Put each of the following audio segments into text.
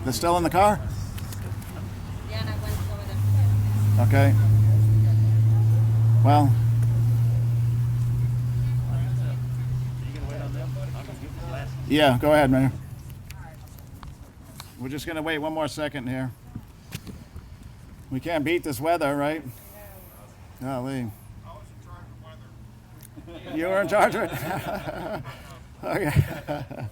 They're still in the car? Yeah, and I went over there. Okay. Well, yeah, go ahead, Mayor. We're just going to wait one more second here. We can't beat this weather, right? Golly. You were in charge of it? Okay.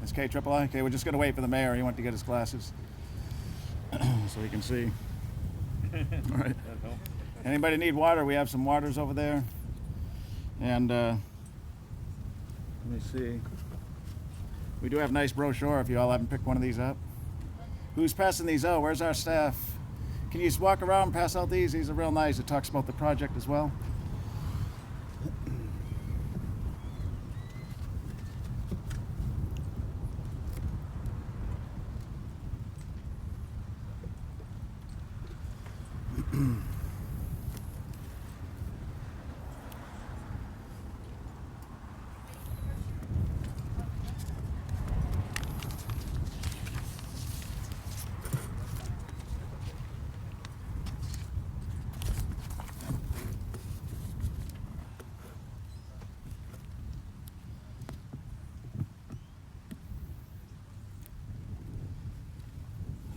It's KIII. Okay, we're just going to wait for the mayor. He went to get his glasses so he can see. All right. Anybody need water? We have some waters over there. And let me see. We do have a nice brochure if you all haven't picked one of these up. Who's passing these out? Where's our staff? Can you just walk around and pass out these? These are real nice. It talks about the project as well.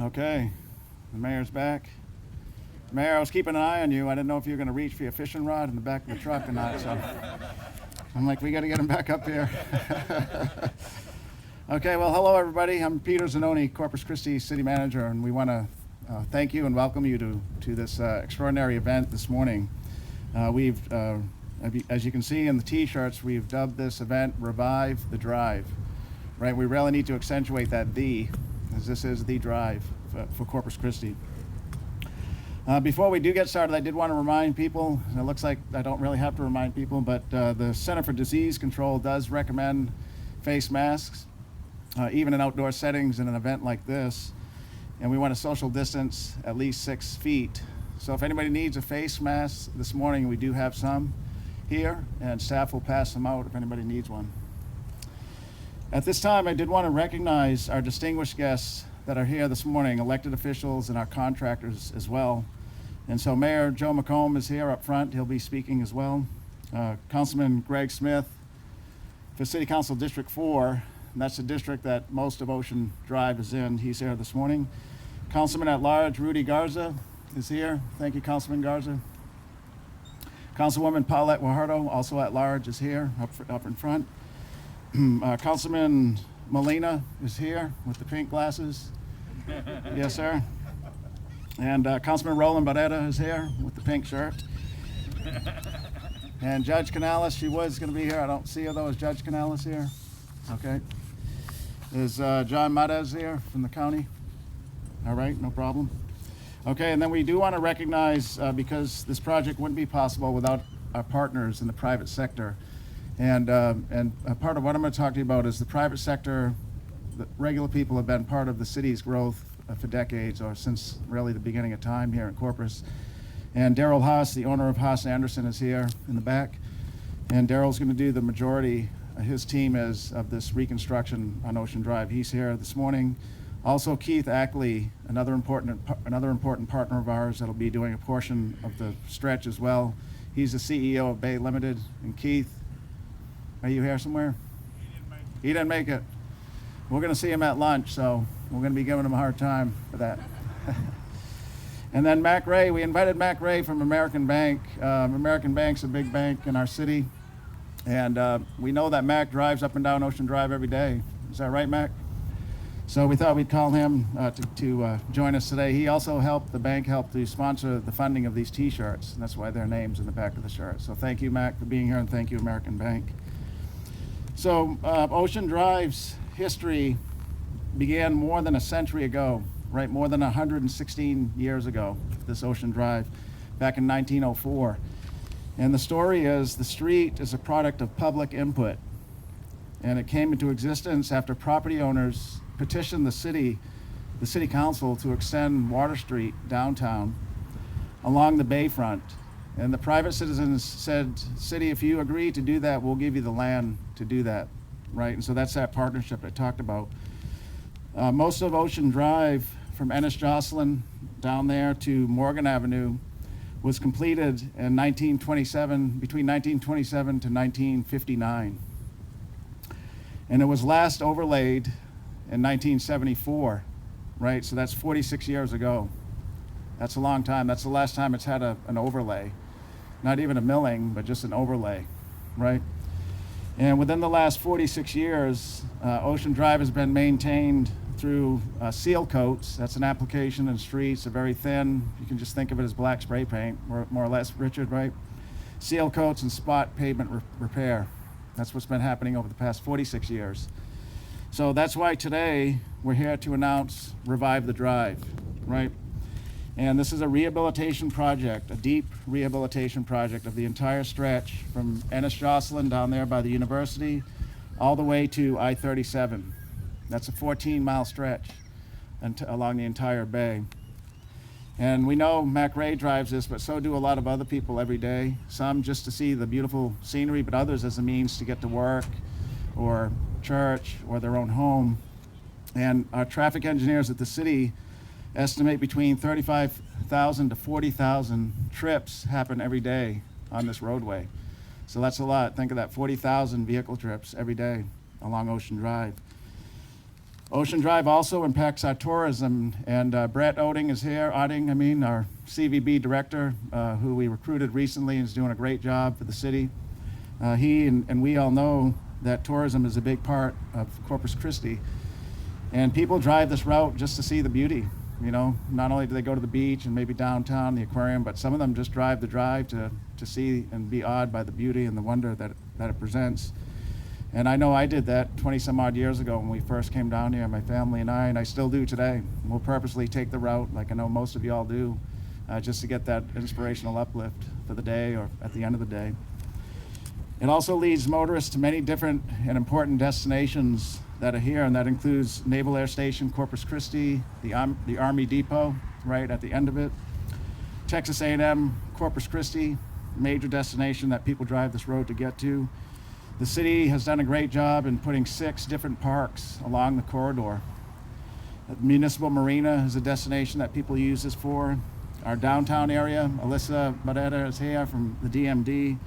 Okay, the mayor's back. Mayor, I was keeping an eye on you. I didn't know if you were going to reach for your fishing rod in the back of the truck or not, so I'm like, we got to get him back up here. Okay, well, hello, everybody. I'm Peter Zanoni, Corpus Christi City Manager, and we want to thank you and welcome you to this extraordinary event this morning. As you can see in the T-shirts, we've dubbed this event Revive the Drive, right? We really need to accentuate that "the," as this is the drive for Corpus Christi. Before we do get started, I did want to remind people, and it looks like I don't really have to remind people, but the Center for Disease Control does recommend face masks, even in outdoor settings in an event like this. And we want to social distance at least 6 feet. So if anybody needs a face mask this morning, we do have some here, and staff will pass them out if anybody needs one. At this time, I did want to recognize our distinguished guests that are here this morning, elected officials and our contractors as well. And so Mayor Joe McComb is here up front. He'll be speaking as well. Councilman Greg Smith for City Council District 4, and that's the district that most of Ocean Drive is in. He's here this morning. Councilman at Large Rudy Garza is here. Thank you, Councilman Garza. Councilwoman Paulette Guajardo, also at large, is here up in front. Councilman Molina is here with the pink glasses. Yes, sir. And Councilman Roland Barrera is here with the pink shirt. And Judge Canales, she was going to be here. I don't see her though. Is Judge Canales here? Okay. Is John Matez here from the county? All right, no problem. Okay, and then we do want to recognize, because this project wouldn't be possible without our partners in the private sector. And part of what I'm going to talk to you about is the private sector. The regular people have been part of the city's growth for decades, or since really the beginning of time here in Corpus. And Daryl Haas, the owner of Haas Anderson, is here in the back. And Daryl's going to do the majority, his team is, of this reconstruction on Ocean Drive. He's here this morning. Also Keith Ackley, another important partner of ours that'll be doing a portion of the stretch as well. He's the CEO of Bay Limited. And Keith, are you here somewhere? He didn't make it. We're going to see him at lunch, so we're going to be giving him a hard time for that. And then Mac Ray, we invited Mac Ray from American Bank. American Bank's a big bank in our city. And we know that Mac drives up and down Ocean Drive every day. Is that right, Mac? So we thought we'd call him to join us today. He also helped, the bank helped to sponsor the funding of these T-shirts. And that's why their name's in the back of the shirt. So thank you, Mac, for being here, and thank you, American Bank. So Ocean Drive's history began more than a century ago, right? More than 116 years ago, this Ocean Drive, back in 1904. And the story is the street is a product of public input. And it came into existence after property owners petitioned the city council to extend Water Street downtown along the bayfront. And the private citizens said, city, if you agree to do that, we'll give you the land to do that, right? And so that's that partnership I talked about. Most of Ocean Drive from Ennis Jocelyn down there to Morgan Avenue was completed in 1927, between 1927 to 1959. And it was last overlaid in 1974, right? So that's 46 years ago. That's a long time. That's the last time it's had an overlay. Not even a milling, but just an overlay, right? And within the last 46 years, Ocean Drive has been maintained through seal coats. That's an application in streets, a very thin, you can just think of it as black spray paint, more or less, Richard, right? Seal coats and spot pavement repair. That's what's been happening over the past 46 years. So that's why today we're here to announce Revive the Drive, right? And this is a rehabilitation project, a deep rehabilitation project of the entire stretch from Ennis Jocelyn down there by the university all the way to I-37. That's a 14-mile stretch along the entire bay. And we know Mac Ray drives this, but so do a lot of other people every day. Some just to see the beautiful scenery, but others as a means to get to work or church or their own home. And our traffic engineers at the city estimate between 35,000 to 40,000 trips happen every day on this roadway. So that's a lot. Think of that, 40,000 vehicle trips every day along Ocean Drive. Ocean Drive also impacts our tourism, and Brett Oetting is here, our CVB director, who we recruited recently and is doing a great job for the city. He and we all know that tourism is a big part of Corpus Christi, and people drive this route just to see the beauty. You know, not only do they go to the beach and maybe downtown, the aquarium, but some of them just drive the drive to see and be awed by the beauty and the wonder that it presents. And I know I did that 20 some odd years ago when we first came down here, my family and I still do today. We'll purposely take the route, like I know most of y'all do, just to get that inspirational uplift for the day or at the end of the day. It also leads motorists to many different and important destinations that are here, and that includes Naval Air Station Corpus Christi, the Army Depot right at the end of it, Texas A&M Corpus Christi, major destination that people drive this road to get to. The city has done a great job in putting 6 different parks along the corridor. The Municipal Marina is a destination that people use this for. Our downtown area, Alyssa Barrera is here from the DMD.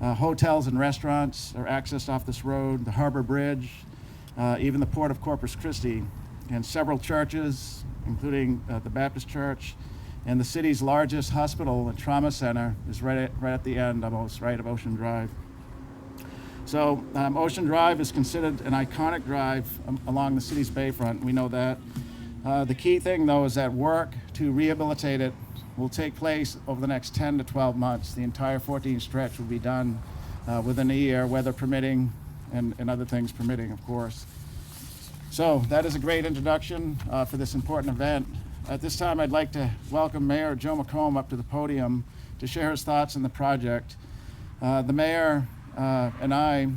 Hotels and restaurants are accessed off this road, the Harbor Bridge, even the Port of Corpus Christi, and several churches, including the Baptist Church, and the city's largest hospital and trauma center is right at the end, almost right of Ocean Drive. So Ocean Drive is considered an iconic drive along the city's bayfront. We know that. The key thing, though, is that work to rehabilitate it will take place over the next 10 to 12 months. The entire 14 stretch will be done within a year, weather permitting and other things permitting, of course. So that is a great introduction for this important event. At this time, I'd like to welcome Mayor Joe McComb up to the podium to share his thoughts on the project. The mayor and I,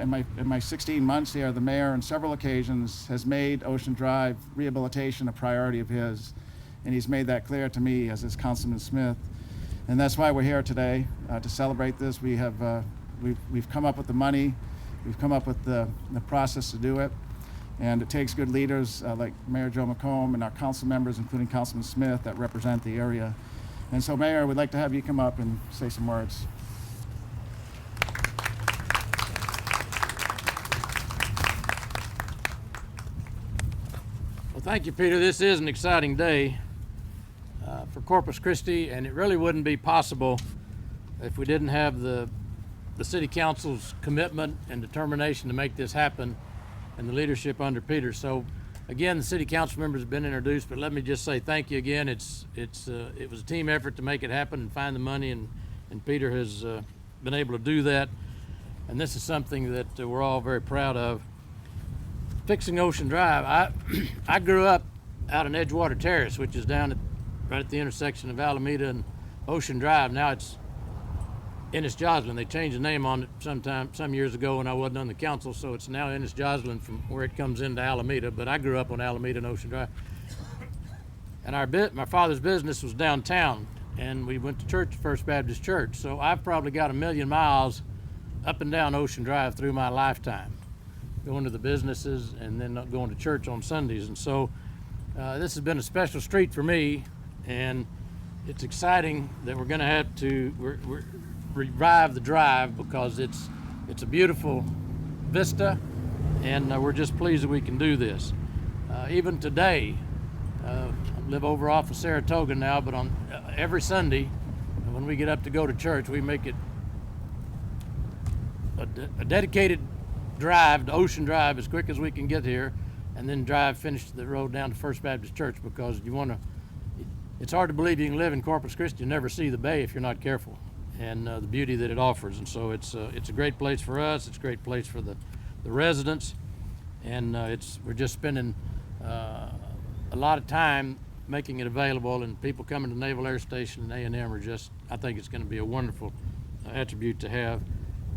in my 16 months here, the mayor on several occasions has made Ocean Drive rehabilitation a priority of his, and he's made that clear to me, as is Councilman Smith. And that's why we're here today, to celebrate this. We've come up with the money, we've come up with the process to do it, and it takes good leaders like Mayor Joe McComb and our council members, including Councilman Smith, that represent the area. And so, Mayor, we'd like to have you come up and say some words. Well, thank you, Peter. This is an exciting day for Corpus Christi, and it really wouldn't be possible if we didn't have the City Council's commitment and determination to make this happen, and the leadership under Peter. So, again, the City Council members have been introduced, but let me just say thank you again. It was a team effort to make it happen and find the money, and Peter has been able to do that. And this is something that we're all very proud of. fixing Ocean Drive, I grew up out in Edgewater Terrace, which is down right at the intersection of Alameda and Ocean Drive. Now it's Ennis Joslin. They changed the name on it some years ago when I wasn't on the council, so it's now Ennis Joslin from where it comes into Alameda. But I grew up on Alameda and Ocean Drive. And my father's business was downtown, and we went to church, First Baptist Church. So I've probably got 1,000,000 miles up and down Ocean Drive through my lifetime, going to the businesses and then going to church on Sundays. And so this has been a special street for me, and it's exciting that we're going to have to revive the drive because it's a beautiful vista, and we're just pleased that we can do this. Even today, I live over off of Saratoga now, but on every Sunday when we get up to go to church, we make it a dedicated drive to Ocean Drive as quick as we can get here, and then finish the road down to First Baptist Church, because it's hard to believe you can live in Corpus Christi and never see the bay if you're not careful, and the beauty that it offers. And so it's a great place for us. It's a great place for the residents, and we're just spending a lot of time making it available, and people coming to Naval Air Station and A&M are I think it's going to be a wonderful attribute to have.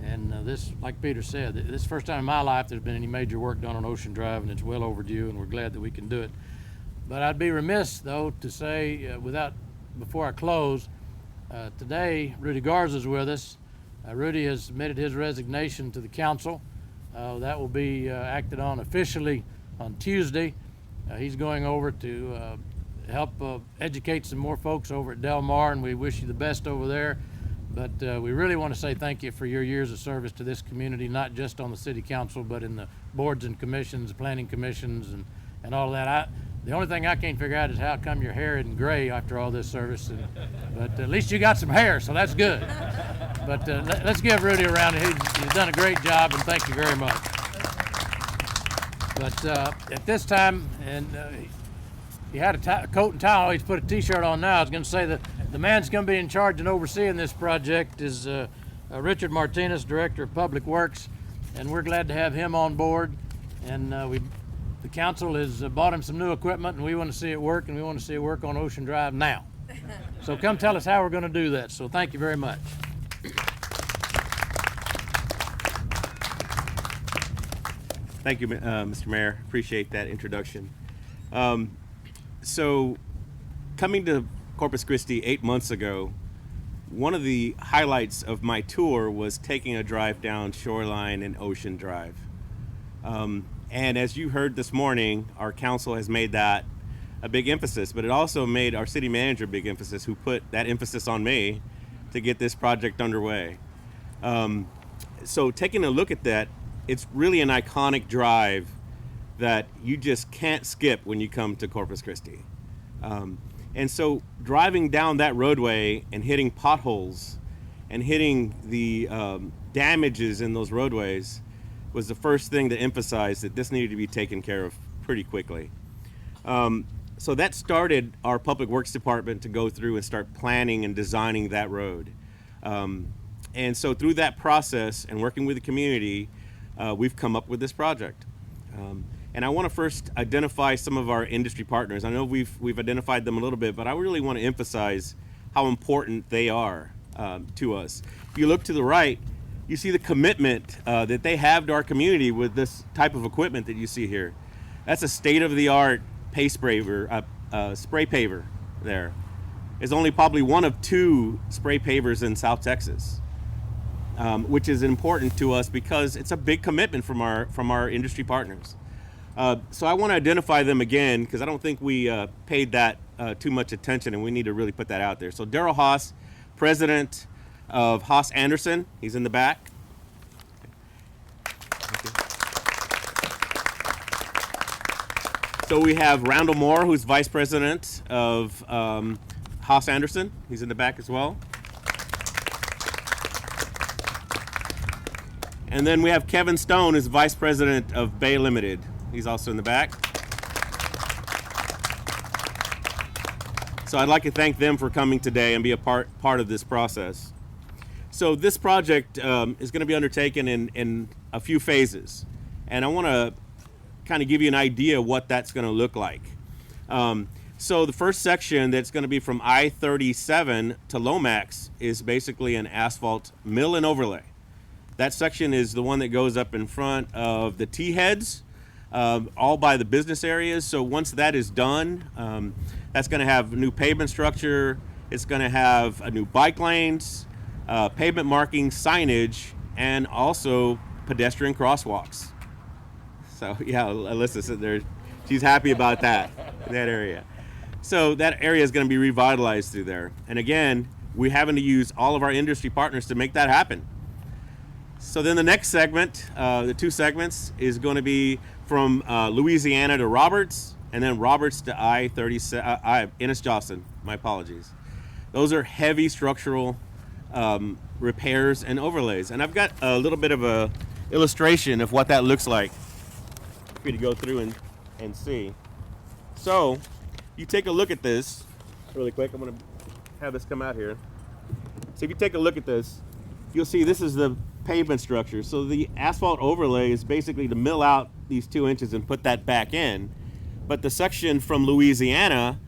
And this, like Peter said, this is the first time in my life there's been any major work done on Ocean Drive, and it's well overdue, and we're glad that we can do it. But I'd be remiss, though, to say, before I close, today Rudy Garza's with us. Rudy has submitted his resignation to the council. That will be acted on officially on Tuesday. He's going over to help educate some more folks over at Del Mar, and we wish you the best over there. But we really want to say thank you for your years of service to this community, not just on the city council, but in the boards and commissions, planning commissions, and all of that. The only thing I can't figure out is how come your hair isn't gray after all this service. But at least you got some hair, so that's good. But let's give Rudy a round. He's done a great job, and thank you very much. But at this time, and he had a coat and towel. He's put a T-shirt on now. I was going to say that the man that's going to be in charge and overseeing this project is Richard Martinez, Director of Public Works, and we're glad to have him on board. And the council has bought him some new equipment, and we want to see it work, and we want to see it work on Ocean Drive now. So come tell us how we're going to do that. So thank you very much. Thank you, Mr. Mayor. Appreciate that introduction. So coming to Corpus Christi 8 months ago, one of the highlights of my tour was taking a drive down Shoreline and Ocean Drive. And as you heard this morning, our council has made that a big emphasis, but it also made our city manager a big emphasis, who put that emphasis on me to get this project underway. So taking a look at that, it's really an iconic drive that you just can't skip when you come to Corpus Christi. And so driving down that roadway and hitting potholes and hitting the damages in those roadways was the first thing to emphasize that this needed to be taken care of pretty quickly. So that started our Public Works Department to go through and start planning and designing that road. And so through that process and working with the community, we've come up with this project. And I want to first identify some of our industry partners. I know we've identified them a little bit, but I really want to emphasize how important they are to us. If you look to the right, you see the commitment that they have to our community with this type of equipment that you see here. That's a state-of-the-art spray paver there. It's only probably one of 2 spray pavers in South Texas, which is important to us because it's a big commitment from our industry partners. So I want to identify them again because I don't think we paid that too much attention, and we need to really put that out there. So Daryl Haas, president of Haas Anderson, he's in the back. So we have Randall Moore, who's vice president of Haas Anderson. He's in the back as well. And then we have Kevin Stone, who's vice president of Bay Limited. He's also in the back. So I'd like to thank them for coming today and be a part of this process. So this project is going to be undertaken in a few phases. And I want to kind of give you an idea what that's going to look like. So the first section that's going to be from I-37 to Lomax is basically an asphalt mill and overlay. That section is the one that goes up in front of the T-heads, all by the business areas. So once that is done, that's going to have new pavement structure. It's going to have a new bike lanes, pavement marking, signage, and also pedestrian crosswalks. So yeah, Alyssa's sitting there. She's happy about that area. So that area is going to be revitalized through there. And again, we're having to use all of our industry partners to make that happen. So then the next segment, the two segments, is going to be from Louisiana to Roberts, and then Roberts to I-37, Ennis-Johnson, my apologies. Those are heavy structural repairs and overlays. And I've got a little bit of a illustration of what that looks like for you to go through and see. So you take a look at this really quick. I'm going to have this come out here. So if you take a look at this, you'll see this is the pavement structure. So the asphalt overlay is basically to mill out these 2 inches and put that back in. But the section from Louisiana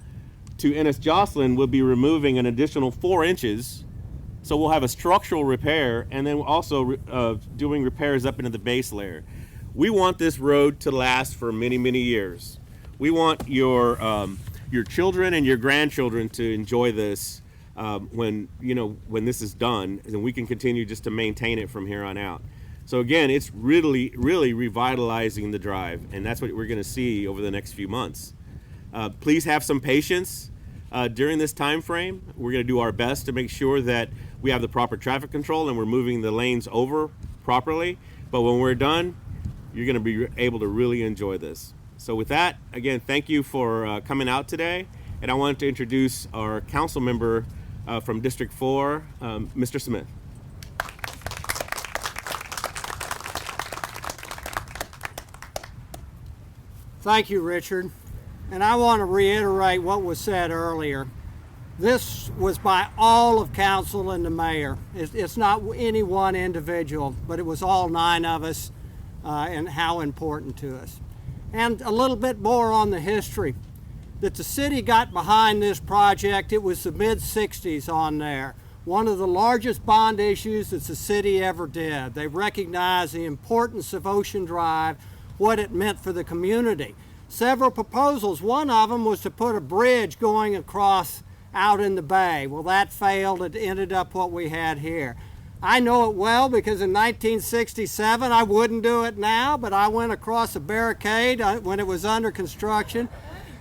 to Ennis-Johnson will be removing an additional 4 inches. So we'll have a structural repair, and then also doing repairs up into the base layer. We want this road to last for many, many years. We want your children and your grandchildren to enjoy this when this is done, and we can continue just to maintain it from here on out. So again, it's really, really revitalizing the drive, and that's what we're going to see over the next few months. Please have some patience during this time frame. We're going to do our best to make sure that we have the proper traffic control and we're moving the lanes over properly. But when we're done, you're going to be able to really enjoy this. So with that, again, thank you for coming out today. And I wanted to introduce our council member from District 4, Mr. Smith. Thank you, Richard. And I want to reiterate what was said earlier. This was by all of council and the mayor. It's not any one individual, but it was all 9 of us and how important to us. And a little bit more on the history. That the city got behind this project, it was the mid-60s on there. One of the largest bond issues that the city ever did. They recognized the importance of Ocean Drive, what it meant for the community. Several proposals. One of them was to put a bridge going across out in the bay. Well, that failed. It ended up what we had here. I know it well because in 1967, I wouldn't do it now, but I went across a barricade when it was under construction.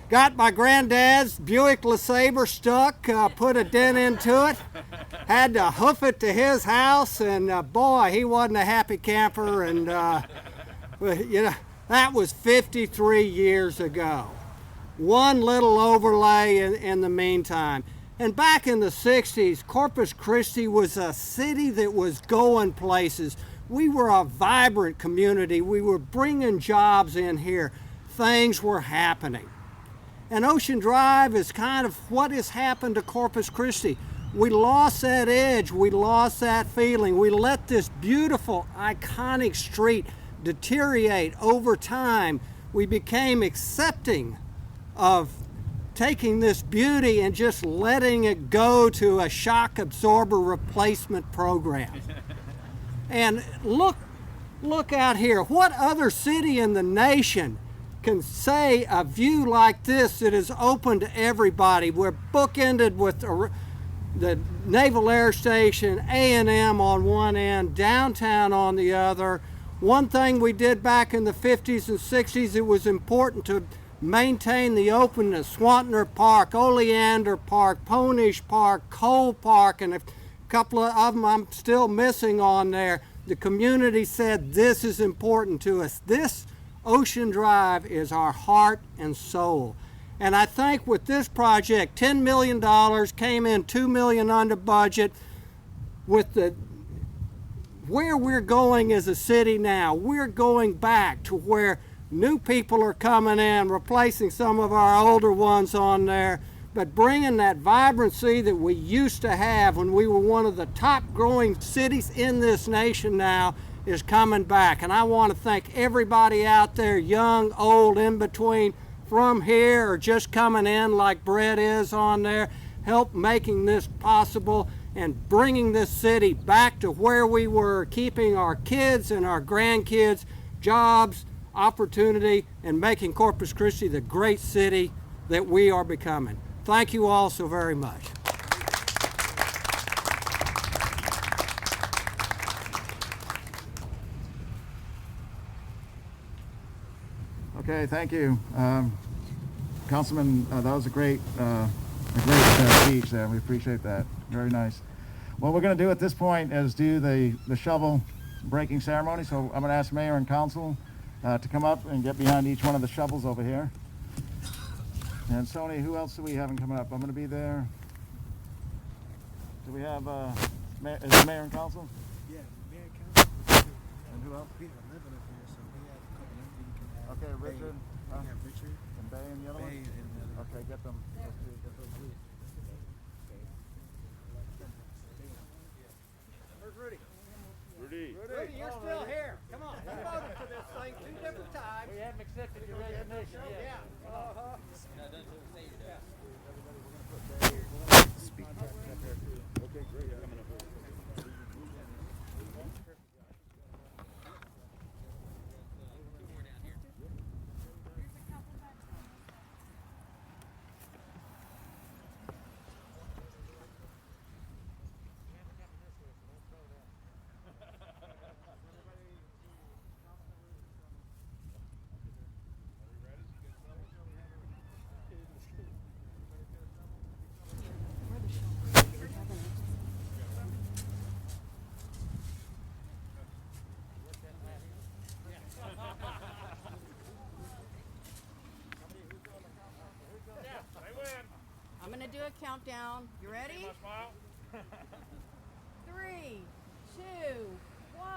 Got my granddad's Buick LeSabre stuck, put a dent into it, had to hoof it to his house, and boy, he wasn't a happy camper, and that was 53 years ago. One little overlay in the meantime. And back in the 60s, Corpus Christi was a city that was going places. We were a vibrant community. We were bringing jobs in here. Things were happening. And Ocean Drive is kind of what has happened to Corpus Christi. We lost that edge. We lost that feeling. We let this beautiful, iconic street deteriorate over time. We became accepting of taking this beauty and just letting it go to a shock absorber replacement program. And look out here. What other city in the nation can say a view like this that is open to everybody? We're bookended with the Naval Air Station, A&M on one end, downtown on the other. One thing we did back in the 50s and 60s, it was important to maintain the openness. Swantner Park, Oleander Park, Ponish Park, Cole Park, and a couple of them I'm still missing on there. The community said this is important to us. This Ocean Drive is our heart and soul. And I think with this project, $10 million, came in $2 million under budget. With where we're going as a city now, we're going back to where new people are coming in, replacing some of our older ones on there, but bringing that vibrancy that we used to have when we were one of the top growing cities in this nation now, is coming back. And I want to thank everybody out there, young, old, in between, from here or just coming in like Brett is on there, help making this possible and bringing this city back to where we were, keeping our kids and our grandkids jobs, opportunity, and making Corpus Christi the great city that we are becoming. Thank you all so very much. Okay, thank you. Councilman, that was a great speech there. We appreciate that. Very nice. What we're going to do at this point is do the shovel breaking ceremony. So I'm going to ask Mayor and Council to come up and get behind each one of the shovels over here. And Sony, who else do we have coming up? I'm going to be there. Do we have, is it Mayor and Council? Yeah, Mayor Council. And who else? Peter living up here, so we have a couple of them. You can have Okay, Bay. Richard. We have Richard. And Bay and the other Bay one? and the other one. Okay, get them. Let's do, get those two. Where's Rudy? Rudy. Rudy, you're still here. Come on, we voted for this thing 2 different times. We haven't accepted your resignation yet. I'm gonna do a countdown. You ready? 3, 2, 1.